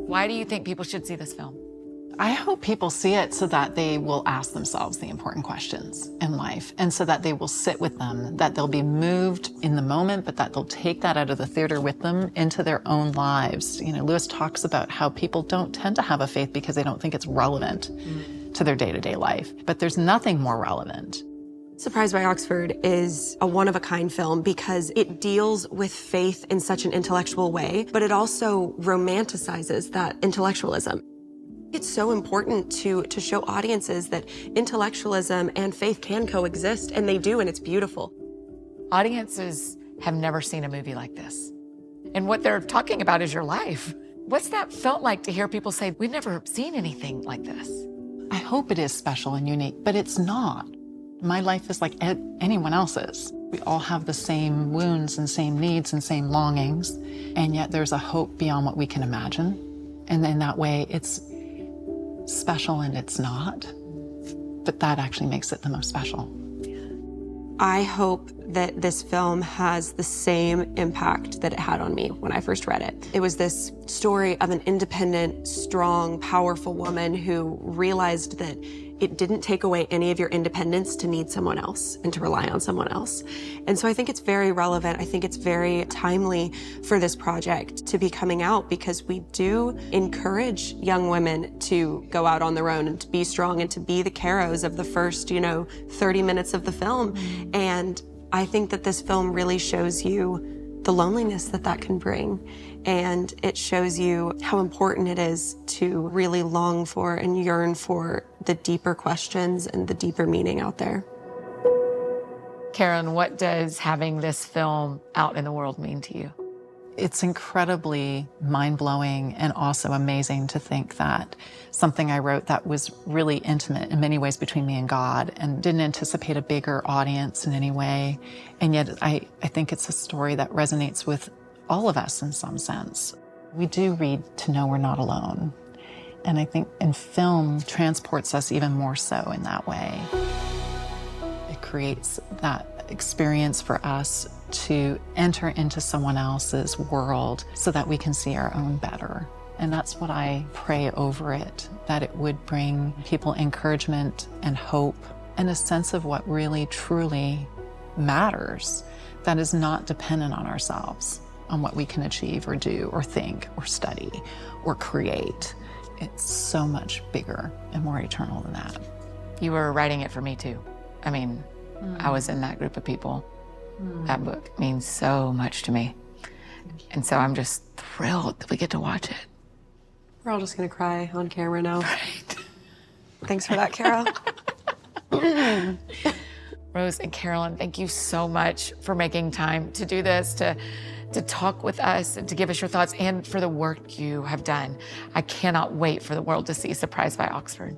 Why do you think people should see this film? I hope people see it so that they will ask themselves the important questions in life, and so that they will sit with them, that they'll be moved in the moment, but that they'll take that out of the theater with them into their own lives. You know, Lewis talks about how people don't tend to have a faith because they don't think it's relevant to their day-to-day life, but there's nothing more relevant. Surprised by Oxford is a one-of-a-kind film because it deals with faith in such an intellectual way, but it also romanticizes that intellectualism. It's so important to show audiences that intellectualism and faith can coexist, and they do, and it's beautiful. Audiences have never seen a movie like this. And what they're talking about is your life. What's that felt like to hear people say, we've never seen anything like this? I hope it is special and unique, but it's not. My life is like anyone else's. We all have the same wounds and same needs and same longings, and yet there's a hope beyond what we can imagine. And in that way, it's special and it's not, but that actually makes it the most special. I hope that this film has the same impact that it had on me when I first read it. It was this story of an independent, strong, powerful woman who realized that it didn't take away any of your independence to need someone else and to rely on someone else. And so I think it's very relevant. I think it's very timely for this project to be coming out, because we do encourage young women to go out on their own and to be strong and to be the Caros of the first, 30 minutes of the film. And I think that this film really shows you the loneliness that can bring. And it shows you how important it is to really long for and yearn for the deeper questions and the deeper meaning out there. Karen, what does having this film out in the world mean to you? It's incredibly mind-blowing and also amazing to think that something I wrote that was really intimate in many ways between me and God, and didn't anticipate a bigger audience in any way. And yet I think it's a story that resonates with all of us in some sense. We do read to know we're not alone. And I think in film transports us even more so in that way. It creates that experience for us to enter into someone else's world so that we can see our own better. And that's what I pray over it, that it would bring people encouragement and hope and a sense of what really truly matters, that is not dependent on ourselves, on what we can achieve or do or think or study or create. It's so much bigger and more eternal than that. You were writing it for me too. I mean, I was in that group of people. That book means so much to me. And so I'm just thrilled that we get to watch it. We're all just gonna cry on camera now. Right. Thanks for that, Carol. Rose and Carolyn, thank you so much for making time to do this, to talk with us and to give us your thoughts, and for the work you have done. I cannot wait for the world to see Surprised by Oxford.